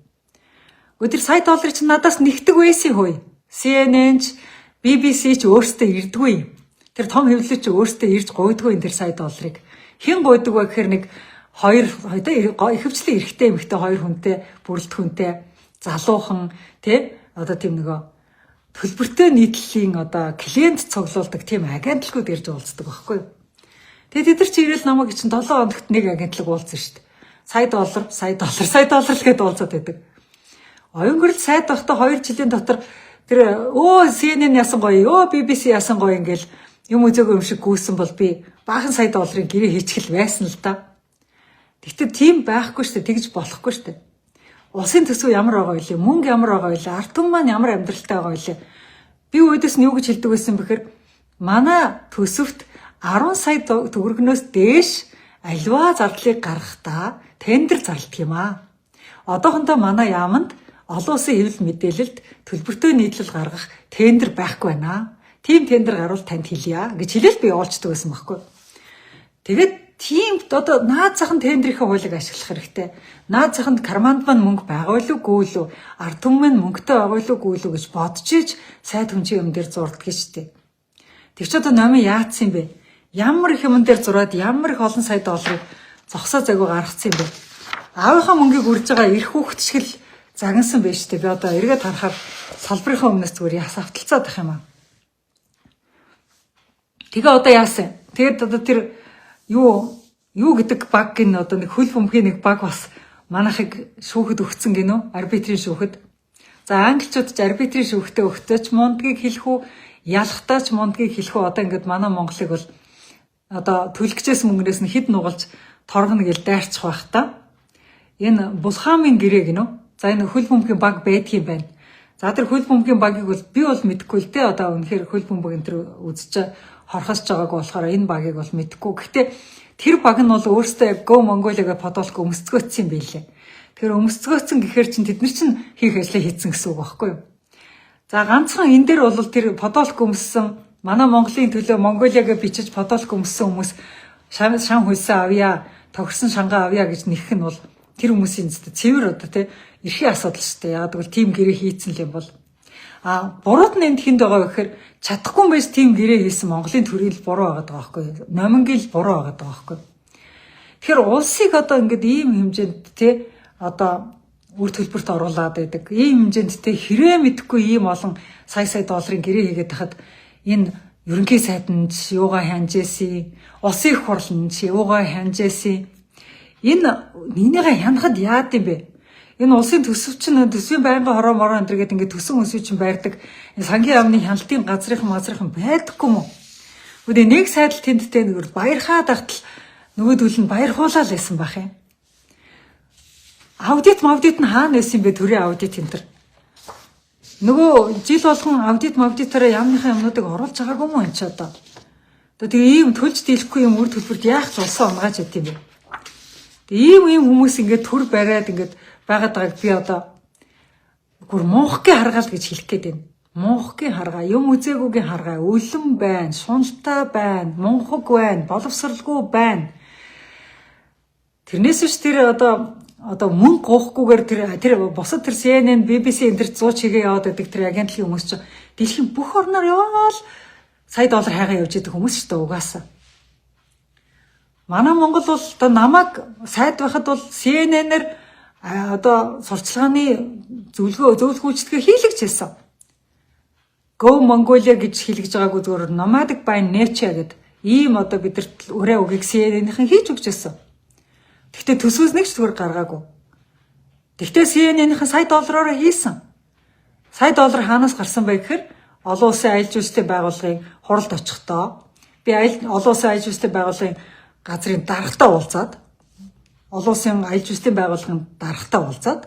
Өдөр $100 чинь надаас нэгдэг байсан хөөе. CNN ч BBC ч өөрсдөө ирдэггүй. Тэр том хэвлэлүүд ч өөрсдөө ирж гуйдгүй энэ тэр $100-ыг. Хэн гуйдаг вэ гэхээр нэг ихэвчлэн эрэгтэй эмэгтэй хоёр хүнтэй, бүрэлдэхүүнтэй, залуухан тий одоо тийм нөгөө төлбөртэй нийтлэлийн одоо клиент цуглуулдаг тийм агентлагууд ирж уулздаг байхгүй юу. Тэгээ тэд нар чи ирэл намайг чинь 7 хоногт нэг агентлаг уулзсан шүү дээ. $100 гэдээ уулзаад байдаг. Оюун гэрэл сайд байхдаа 2 жилийн дотор тэр CNN ясан гоё, BBC ясан гоё ингээл юм үзээгүй юм шиг гүйсэн бол би баахан $100 гэрээ хийчихэл байсан л да. Тэгтээ тийм байхгүй шүү дээ, тэгж болохгүй шүү дээ. Улсын төсөв ямар байгаа вэ? Мөнгө ямар байгаа вэ? Ард түмэн маань ямар амьдралтай байгаа вэ? Би өөдөөс нь юу гэж хэлдэг байсан бэхээр манай төсөвт 10 сая төгрөгнөөс дээш аливаа зардлыг гаргахдаа тендер зарладаг юм аа. Одоохондоо манай яамд олон улсын хэвлэл мэдээлэлд төлбөртэй нийтлэл гаргах тендер байхгүй байна. Тийм тендер гарвал танд хэлье гэж хэлэл би явуулчихдаг байсан байхгүй. Тэгээд тийм одоо наад захын тендерийн хуулийг ашиглах хэрэгтэй. Наад заханд карманд маань мөнгө байгаа үлгүй лүү, ард түмэн мөнгөтэй байгаа үлгүй лүү гэж бодож иж сайд хүнчийн юм дээр зурдаг штеп. Тэг чи одоо номын яатсан юм бэ? Ямар их юм дээр зураад ямар их олон сая долларыг зогсоо загуу гаргацсан юм бэ? Аавынхаа мөнгийг үрж байгаа эрх хүүхэд шиг л загнасан байж штеп. Би одоо эргээд харахаар салбарынхаа өмнөөс зүгээр яс авталцаад ах юм аа. Тэгээ одоо яасан? Тэгээд одоо тэр юу гэдэг баг гин одоо нэг хөл бөмбөгийн нэг баг бас манайхыг шүүхэд өгцөн гинөө арбитрийн шүүхэд. За англичууд ч арбитрийн шүүхтээ өгтөөч мундгийг хэлэх үү, ялахтаа ч мундгийг хэлэх үү. Одоо ингээд манай Монголыг бол одоо төлөгчөөс мөнгнөөс нь хэд нугалж торгоно гэж дайрчих байх та. Энэ Булхамын гэрээ гинөө. За энэ хөл бөмбөгийн баг байдгийн байна. За тэр хөл бөмбөгийн багийг бол би бол мэдэхгүй л дээ. Одоо үнэхээр хөл бөмбөг энэ төр үзэж хорхосч байгаагүй болохоор энэ багийг бол мэдэхгүй. Гэхдээ тэр баг нь бол өөрөөсөө Go Mongolia-га подолк өмсцгөөцсөн юм билээ. Тэр өмсцгөөцсөн гэхээр чин тэд нар чин хийх ажлаа хийцэн гэсэн үг байхгүй юу? За ганцхан энэ дээр бол тэр подолк өмссөн Манай Монголын төлөө Монголиагээ бичиж подолк өмссөн хүмүүс шан хүйсэн авъя, тохирсон шангаа авъя гэж нэхэх нь бол тэр хүмүүсийн цэвэр одоо тий эрхийн асуудал шүү дээ. Яг гэвэл тим гэрээ хийцэн л юм бол бурууд нь энд хүнд байгаа гэхээр чадахгүй юм биш тим гэрээ хийсэн Монголын төрөл буруу байгаа байхгүй. Номингийн буруу байгаа байхгүй. Тэгэхээр улсыг одоо ингээд ийм хэмжээнд тий одоо үр төлбөрт оруулаад байдаг. Ийм хэмжээнд тий хэрэг мэдхгүй ийм олон сая долларын гэрээ хийгээд тахад энэ ерөнхий сайданд юугаа хянжээсий, улсын их хурланд юугаа хянжээсий. Энэ энийгээ хянахад яад юм бэ? Энэ улсын төсвийн байнгын хороо мороо энэ гэдэг ингээд төсөн өсвч чинь байрдаг. Сангийн яамны хяналтын газрын байдаггүй юм уу? Үүдээ нэг сайдл тенттэй нэг баярхаад ахтал нөгөө төлөв нь баярхуулаад байсан бах юм. Аудит нь хаана байсан бэ төрийн аудит энэ төр? Нөгөө жил болгон аудитороо яамныхаа юмнуудыг оруулж байгаагүй юм энэ ч одоо. Тэгээ ийм төлж дийлэхгүй юм үр төлбөрт яах ч улсаа унгааж яд юм бэ? Тэгээ ийм хүмүүс ингээд төр бариад ингээд байгаад байгааг би одоо гүр муухгийн харгаал гэж хэлэх гээд байна. Муухгийн харгаа, юм үзээгүйгийн харгаа, өлөн байна, шуналтай байна, мунхаг байна, боловсралгүй байна. Тэрнээс биш тэр одоо мөнгө гоохгүйгээр тэр босод тэр CNN, BBC энэ төр 100 чигээ яваад байдаг тэр агентлагийн хүмүүс чинь дэлхийн бүх орноор яваал сая доллар хайгаа явж идэг хүмүүс шүү дээ угаасаа. Манай Монгол бол одоо намайг сайд байхад бол CNN-ээр одоо сурчлагын зөвлөгөөчдгээ хийлгэж хэлсэн. Go Mongolia гэж хэлгэж байгаагүй зүгээр nomadic by nature гэдэг ийм одоо бидэрт өрөө үгийг CNN-ийнхэн хийж өгч байсан. Гэхдээ төсвөөс нэг ч зүгээр гаргаагүй. Гэхдээ CNN-ийнхэн сая доллараар хийсэн. Сая доллар хаанаас гарсан бэ гэхээр олон улсын аялал жуулчлалын байгууллагын хуралд очихдоо би олон улсын аялал жуулчлалын байгууллагын газрын даргатаа уулзаад олон улсын аялал жуулчлалын байгууллагын даргатаа уулзаад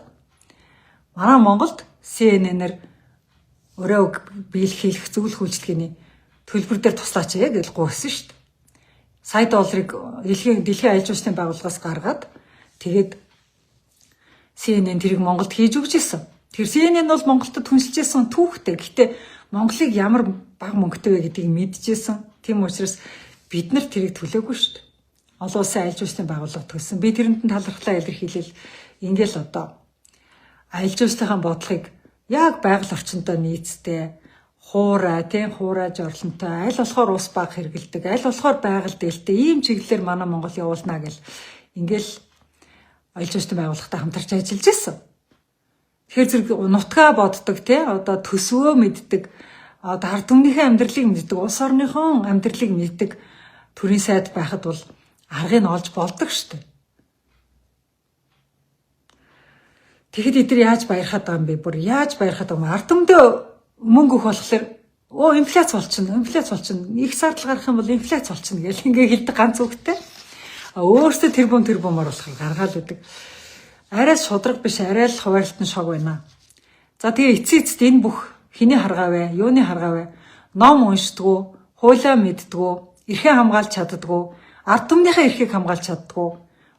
манай Монголд CNN-ээр өрөө биелэх зөвлөх үйлчлэгээний төлбөр дээр туслаач гэж гуйсан шүү дээ. Сая долларыг дэлхийн аялал жуулчлалын байгууллагаас гаргаад тэгээд CNN тэрийг Монголд хийж өгч ирсэн. Тэр CNN бол Монголд түншилжсэн түүхтэй. Гэхдээ Монголыг ямар бага мөнгөтэй вэ гэдгийг мэдчихсэн. Тийм учраас бид нар тэрийг төлөөгүй шүү дээ. Олон улсын аялал жуулчлалын байгууллага төлсөн. Би тэрэнд нь талархлаа илэрхийлэл ингээл одоо аялал жуулчлалын бодлогыг яг байгаль орчиндөө нийцтэй хуурай, жорлонтой, аль болохоор ус баг хэрэгэлдэг, аль болохоор байгаль дээлтэй ийм чиглэлээр манай Монгол явуулнаа гэл ингээл аялал жуулчлалын байгууллагатай хамтарч ажиллаж байсан. Тэгэхээр зэрэг нутгаа боддог одоо төсвөө мэддэг, ард түмнийхээ амьдралыг мэддэг, улс орныхон амьдралыг мэддэг төрийн сайд байхад бол аргыг нь олж болдог шүү дээ. Тэгэхэд эдгээр яаж баярхаад байгаа юм бэ? Бүр яаж баярхаад байгаа юм? Ард түмдээ мөнгө өгөх болохоор инфляц болчихно. Их сардал гарах юм бол инфляц болчихно гэж ингээ хэлдэг ганц үгтэй. Өөрөөсөө тэрбум оруулах гаргаал үүдэг. Арай шудраг биш, арай л хуваарлтын шог байна. За тэгээ эцээцд энэ бүх хэний харгаа вэ? Юуны харгаа вэ? Ном уншдаггүй, хуулиа мэддэггүй, эрхээ хамгаалж чаддаггүй, ард түмнийхээ эрхийг хамгаалж чаддаггүй,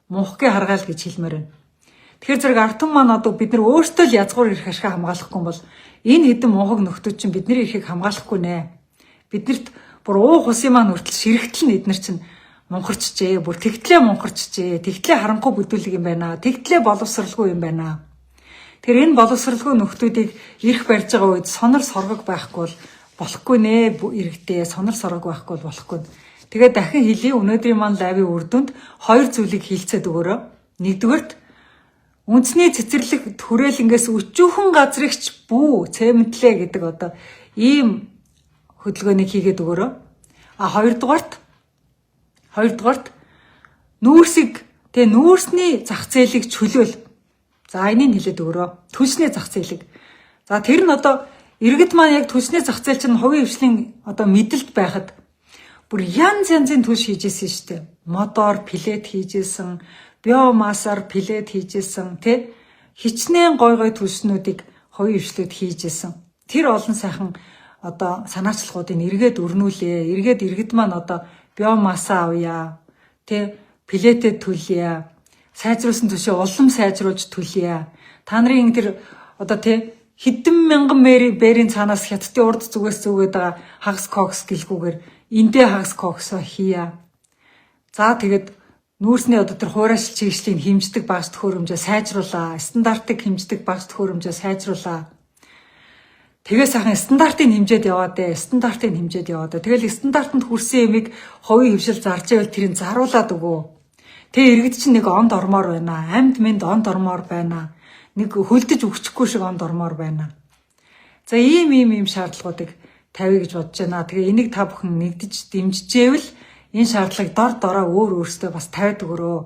мунхгийн харгаал гэж хэлмээр байна. Тэгэхээр зэрэг ард түмэн маань одоо бид нар өөрсдөө л язгуур эрх ашиг хамгаалахгүй юм бол энэ хэдэн мунхаг нөхдүүд чинь бидний эрхийг хамгаалахгүй нэ. Биднэрт бүр уух усын маань хүртэл ширхтэл нь эднэр чинь мунхарчжээ, бүр тэгтлээ мунхарчжээ, тэгтлээ харанхуй бүдүүлэг юм байна, тэгтлээ боловсралгүй юм байна. Тэгэхээр энэ боловсралгүй нөхдүүдийг эрх барьж байгаа үед сонор соргог байхгүй бол болохгүй нэ иргэдээ, сонор соргог байхгүй бол болохгүй. Тэгээд дахин хэлий өнөөдрийн маань лайвын үр дүнд хоёр зүйлийг хэлцээд өгөөрэй. Нэгдүгээрт үндэсний цэцэрлэг төрөлнгээс өчүүхэн газрыгч бүү цемэнтлээ гэдэг одоо ийм хөдөлгөөнийг хийгээд өгөөрэй. Хоёрдугаарт нүүрсний зах зээлийг чөлөөл. За энийг хэлээд өгөөрэй. Түлшний зах зээлийг. За тэр нь одоо иргэд маань яг түлшний зах зээл чинь хувийн хвшлийн одоо мэдлэлт байхад бүр янзын төлш хийжсэн шүү дээ. Модоор пилет хийжсэн, биомассаар пилет хийжсэн, хичнээн гой түлшнүүдийг хувийн хвшлүүд хийжсэн. Тэр олон сайхан одоо санаачлагуудыг эргээд өрнүүлээ. Иргэд маань одоо биомасса авъя, пилетэд төлье, сайжруулсан төшөө улам сайжруулж төлье. Та нарын тэр одоо хэдэн мянган бэрийн цаанаас хятадын урд зүгээс зүгээд байгаа хагас кокс гэлгүүгээр эндээ хагас коксоо хийя. За тэгээд нүүрсний одоо тэр хуурайшил чиглэлийн хэмждэг багц төхөөрөмжөө сайжруулаа. Стандартыг хэмждэг багц төхөөрөмжөө сайжруулаа. Тэгээ сайхан стандартын хэмжээд яваад ээ. Стандартын хэмжээд яваад. Тэгэл стандартанд хүрсэн юмыг хувийн хвшил зарж байвал тэрийг заруулаад өгөө. Тэгээ иргэд чинь нэг онд ормоор байна. Амьд мэнд онд ормоор байна. Нэг хөлдөж өгчихгүй шиг онд ормоор байна. За ийм шаардлагуудыг тавья гэж бодож байна. Тэгээ энийг та бүхэн нэгдэж дэмжижээвэл энэ шаардлагыг дор дороо өөрөөсөө бас тавиад өгөрөө.